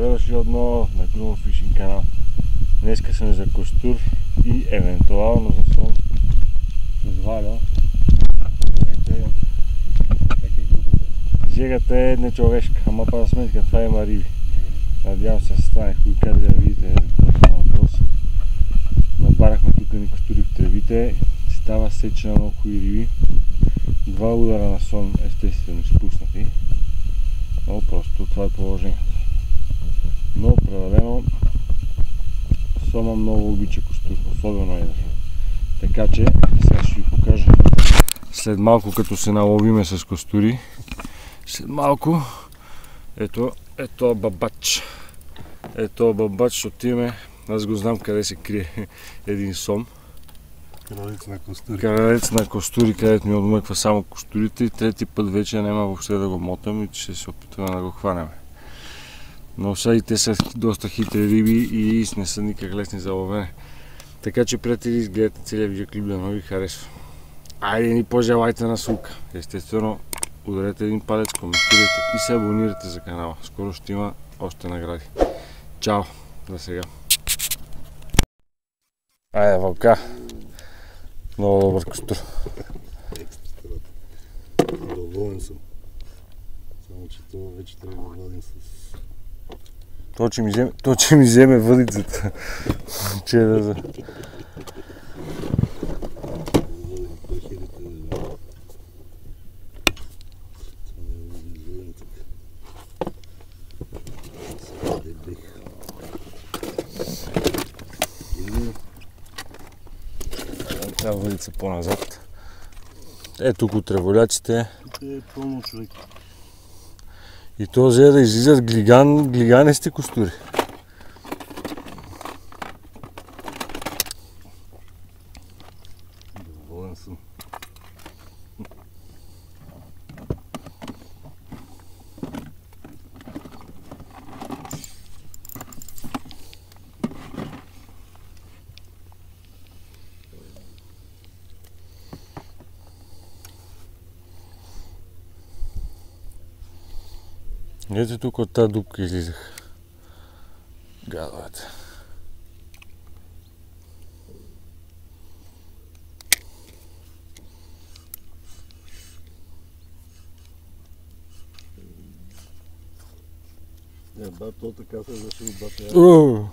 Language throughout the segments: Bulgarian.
Добре дошли отново на Global Fishing канал. Днеска сме за костур и евентуално за сон с Валя. Жегата е нечовешка, ама пара сметка това има риби. Надявам се да стане хуй кадри да видите за какво става въпрос. Набарахме тук ни костури в тревите, става сечена много хуи риби. 2 удара на сон естествено изпуснати. Но просто това е положението. Но определено Сома много обича костур, особено едър. Така че сега ще ви покажа. След малко като се наловиме с костури, след малко ето бабач. Ето бабач ще отиваме. Аз го знам къде се крие един сом. Крадец на костури. Крадец на костури, където ми отмъква само костурите и трети път вече няма въобще да го мотам и ще се опитваме да го хванем. Но сега и те са доста хитри риби и не са никак лесни за ловене. Така че, приятели, гледате целият видеоклип, да ви харесва. Айде ни пожелайте на слука. Естествено, ударете един палец, коментирайте и се абонирайте за канала. Скоро ще има още награди. Чао! За сега. Айде, вълка! Много добър костур. Доволен съм. Само че това вече трябва да вадим с... То, че ми вземе въдицата. Че да за... Трябва въдица по-назад. Ето тук треволяците. Тук е пълно човек. И то взе да излизат глиганести костури. Доволен съм. Ето тук от тази дупка излизах. Гадовете. Да, то така се зашли бата.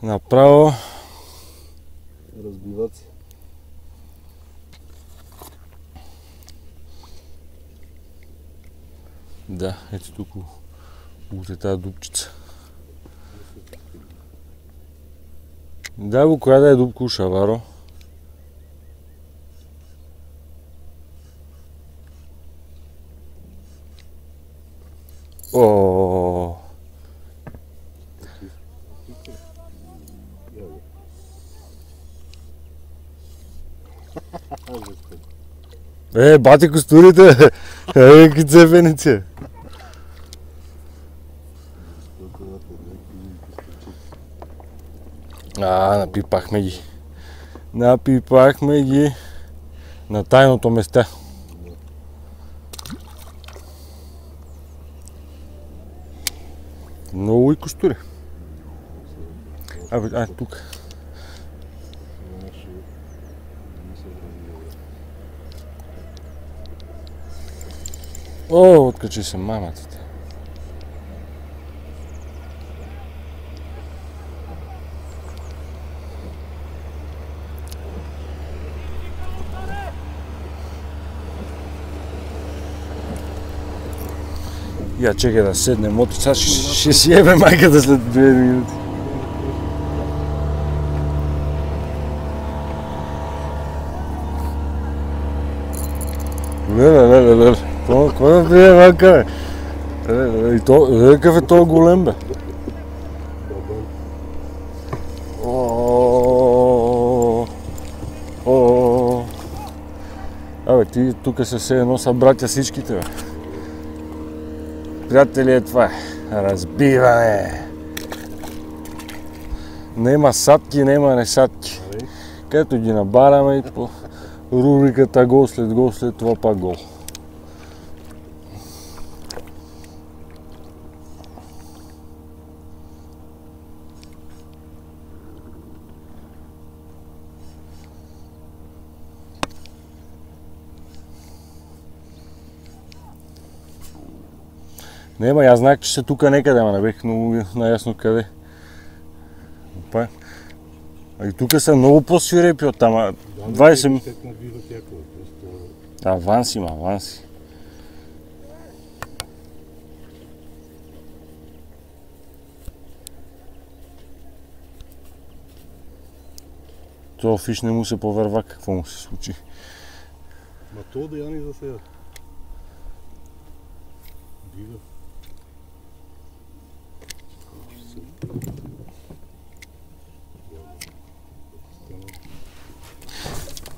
Направо Разбиват се. Да, ето тук от тази дупчица. Да, бо, коя да е дупка у Шаваро? О. Бати костурите! Ки цепенице! Напипахме ги. Напипахме ги на тайното место. Много и костури. Тук. О, откачи се маматите. Я чекай да седнем, сега ще си ебе майката след 2 минути. Леле. Какво да прие вака, бе? И то, какъв е този голем, бе? Абе, ти тук са все едно са братя всичките, бе. Приятели, това е. Разбиване. Нема садки, нема несадки. Като ги набараме и по рубриката гол след това пак гол. Нема, аз знаех, че ще тука некъде, ама не бех много наясно къде. Опа. А и тука са много по-свирепи от там. 20... Аванс има, аванси. Това фиш не му се повърва, какво му се случи. Ма то да я ни за сега. Дига.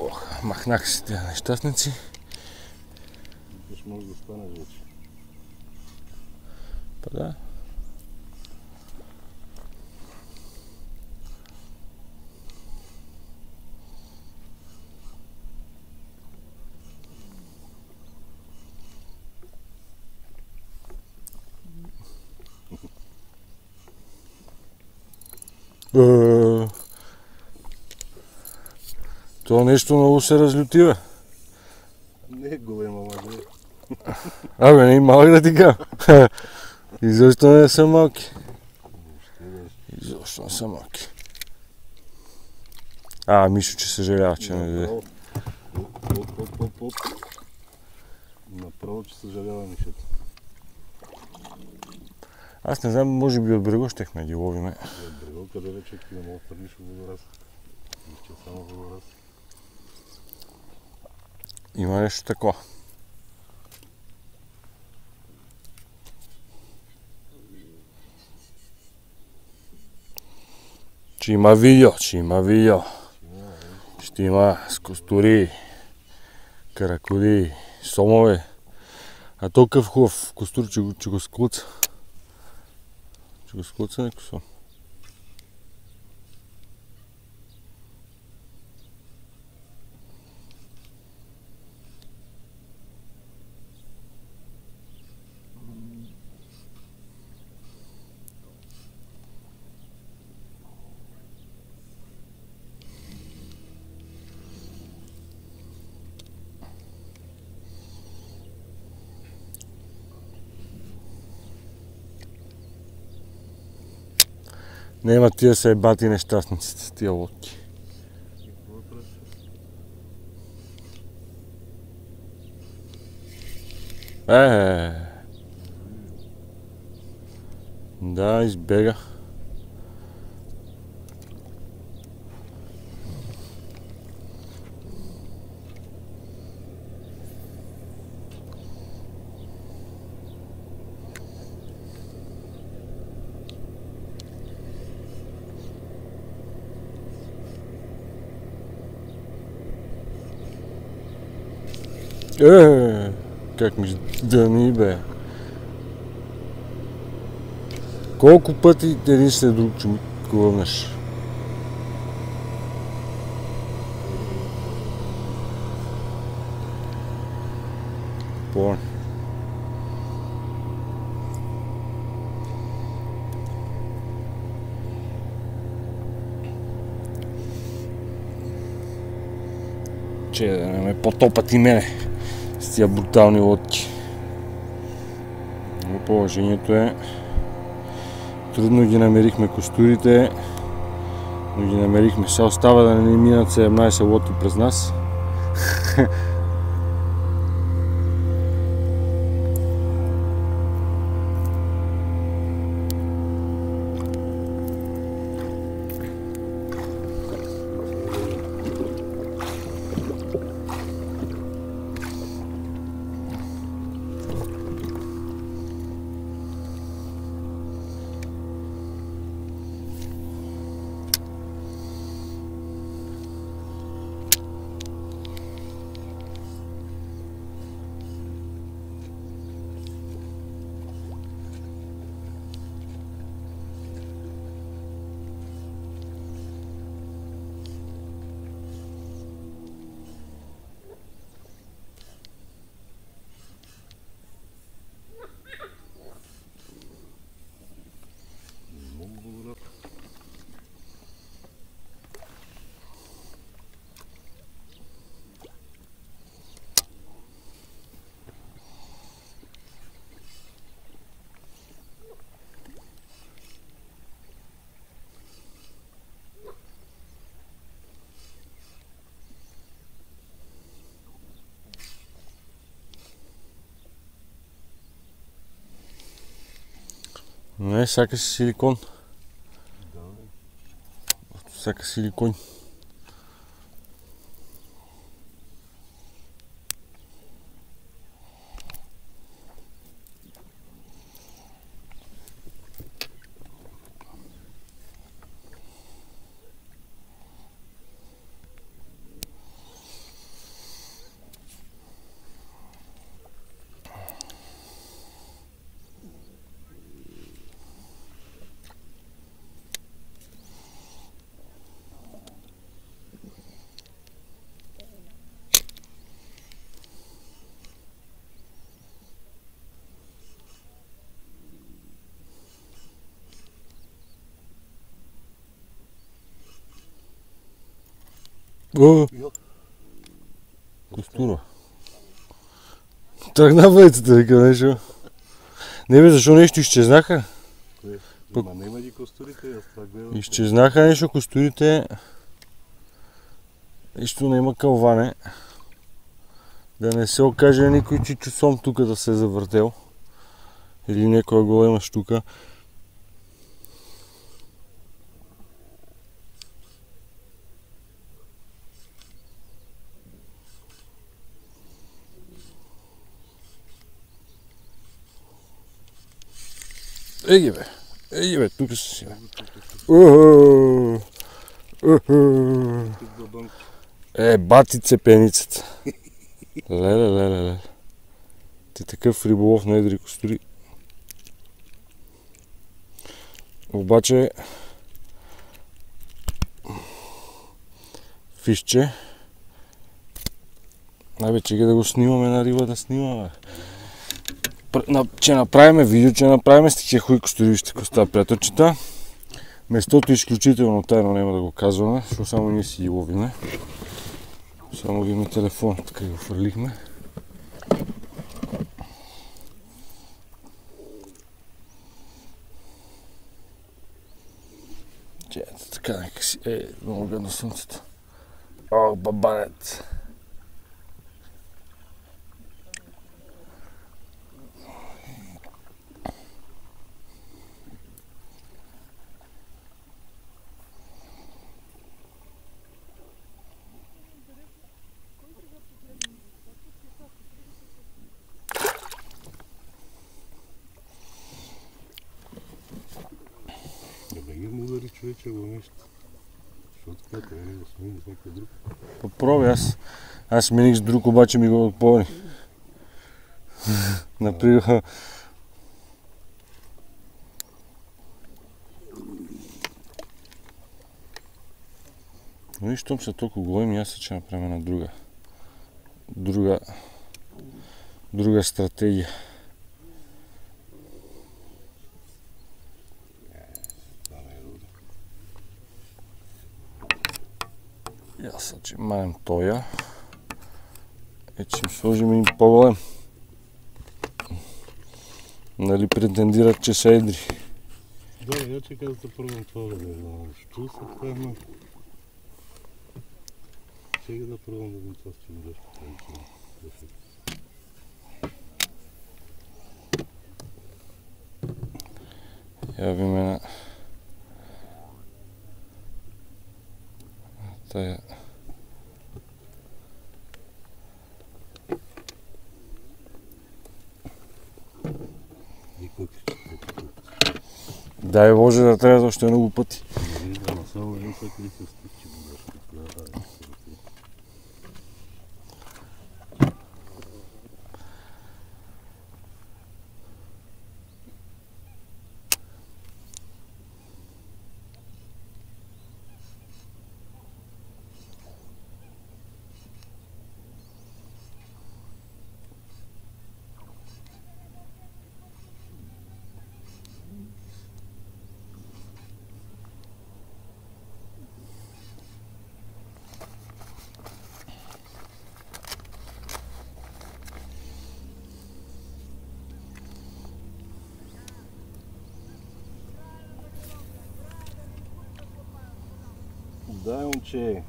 Ох, махнах си тези нещастници. Виж, може да станеш вече. Па да. Това нещо много се разлютива. Не е голем, ама да е. Абе, не е малък да ти кажа. Изобщо не са малки. Изобщо не са малки. Мишо, че съжалява, че не даде. Направо, че съжалява Мишето. Аз не знам, може би от брега щехме ги ловиме. От брега, къде вече ти не мога да твърдиш в водораз? Че само водораз. Има нещо такова. Че има видео. Ще има с костури, каракуди, сомове. А толкова хубав костур, че го склуца. Че го склуца някой сом. Нема тия са ебати нещастниците с тия лодки. Да, избега. Как ми дъни, бе. Колко пъти един след друг, че ми клъвнеш? Помня. Че да не ме потопат и мене с тия брутални лодки. Но положението е... Трудно ги намерихме костурите, но ги намерихме. Сега остава да не минат 17 лодки през нас. Не, сякаш силикон. Да, Сякаш силикон. Костура. Тръгна вейцата, вика нещо. Не бе, защо нещо изчезнаха? Ма нема ги костурите, аз това гледам. Изчезнаха нещо костурите. Нищо няма кълване. Да не се окаже никой чичусом тук да се е завъртел. Или някоя голема штука. Еги бе, тук си бе. Бати цепеницата. Леле. Ти такъв риболов на едри костури. Обаче фишче. Абе, чега да го снимаме на риба, да снимаме. Че направиме видео, че направиме с такива хуй костури, вижте коста, приятелчета. Местото е изключително тайно, няма да го казваме, защото само ние си ги ловиме. Само видим телефон, така го фърлихме. Чето, така нека си, много гадно слънцето. О, бабанец! Удари човече го нещо. Защото така трябва да сменим с някакъв друг. Попробвай аз смених с друг, обаче ми го отпълни. Например. Но и щом са толкова големи, аз ще направим една друга стратегия. Аз че манем тоя. Че им сложим един по-голем. Нали претендират, че са едри. Да, я че казах да пробвам това да знам. Що са това едно? Сега да пробвам да видим това с чемодашка. Я видим една тая. Дай Боже да трябва още много пъти. Ама само един път ли се стих чемодашка? Дай, момче.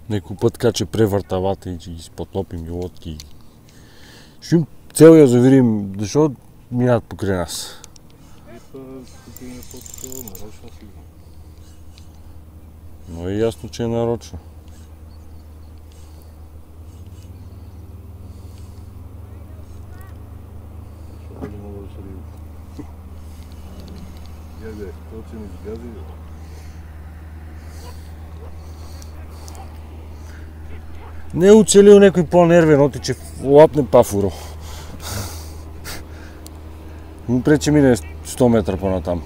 Некой път каче превъртавата и че ги спотопим и лодки. Ще им цел я завирим, защото минат покрай нас. Тук има под нарочно сигнал. Но е ясно, че е нарочно. Защото не мога да се риба. Яде, точно ми сгази. Не е оцелил някой по-нервен, отиче лапне пафуро. Му прече мине 100 метра по-натам.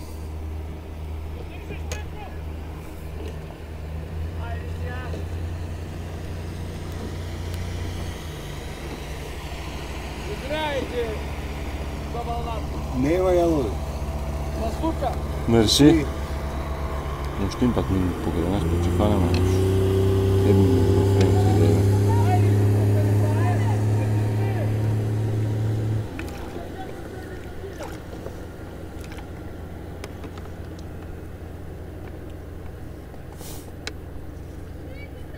Нема ядове. Мерси. Още им пак мине покрай нас, че хванем нещо. Едно в френци да е.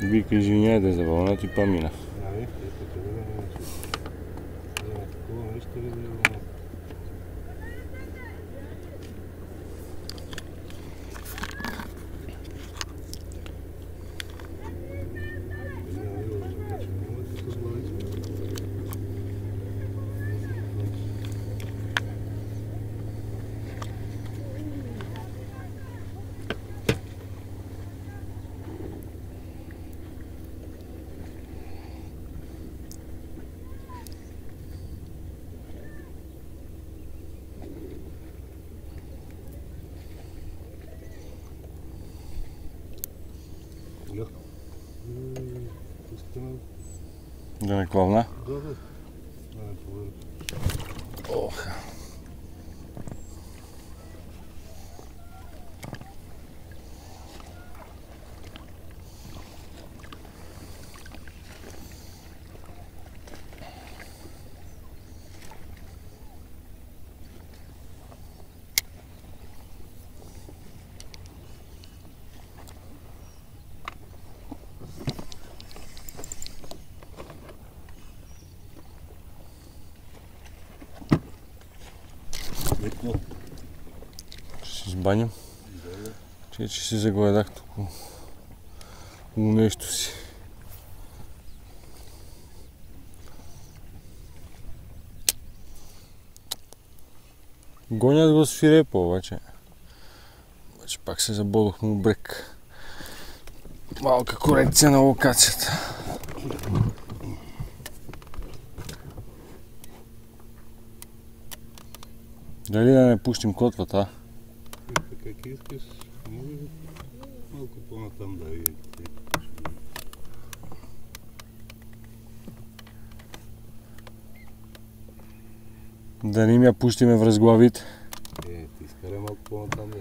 Вика, извиняйте за вълната и памина. Ами, ето къде да не може. За такова нещо ли да е вълна? Да не клавна? Да, да. Да не повърна. Ох. Ще се сбаним. Че се загледах тук у нещо си. Гонят го с фирепа, обаче пак се забодох му брег. Малка корекция на локацията. Дали да не пустим котвата? Как искаш, може малко по-натам да ви. Да не ми я пустиме в разглавите. Ти изкарай малко по-натам, да.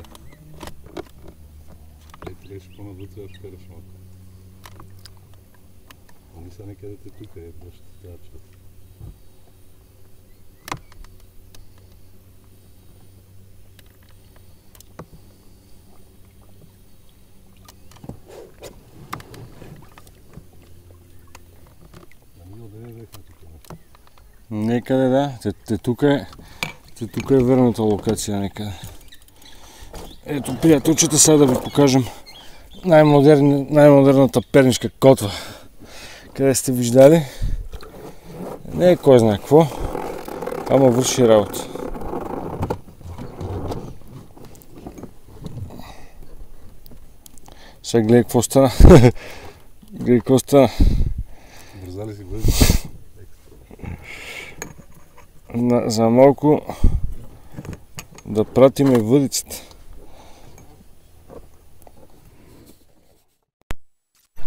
Те трябваше по-навътре да вкараш малко. Они са некъде тук, просто тази част. Некъде да, тук е верната локация некъде. Ето, приятелчета, сега да ви покажем най-модерната пернишка котва. Къде сте виждали? Не е кой знае какво, ама върши работа. Сега гледай какво стана. Гледай какво стана. Бърза ли си бъде? За малко да пратиме въдицата.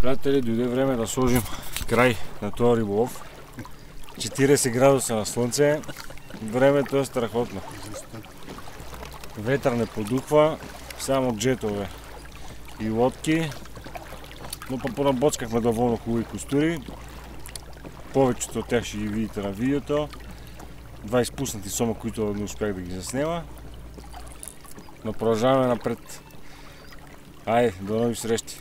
Приятели, дойде време да сложим край на този риболов. 40 градуса на слънце. Времето е страхотно. Ветър не подухва, само джетове и лодки. Но понабоцкахме доволно хубави костури. Повечето от тях ще ги видите на видеото. 2 изпуснати сома, които не успях да ги заснема. Но продължаваме напред. Айде, до нови срещи!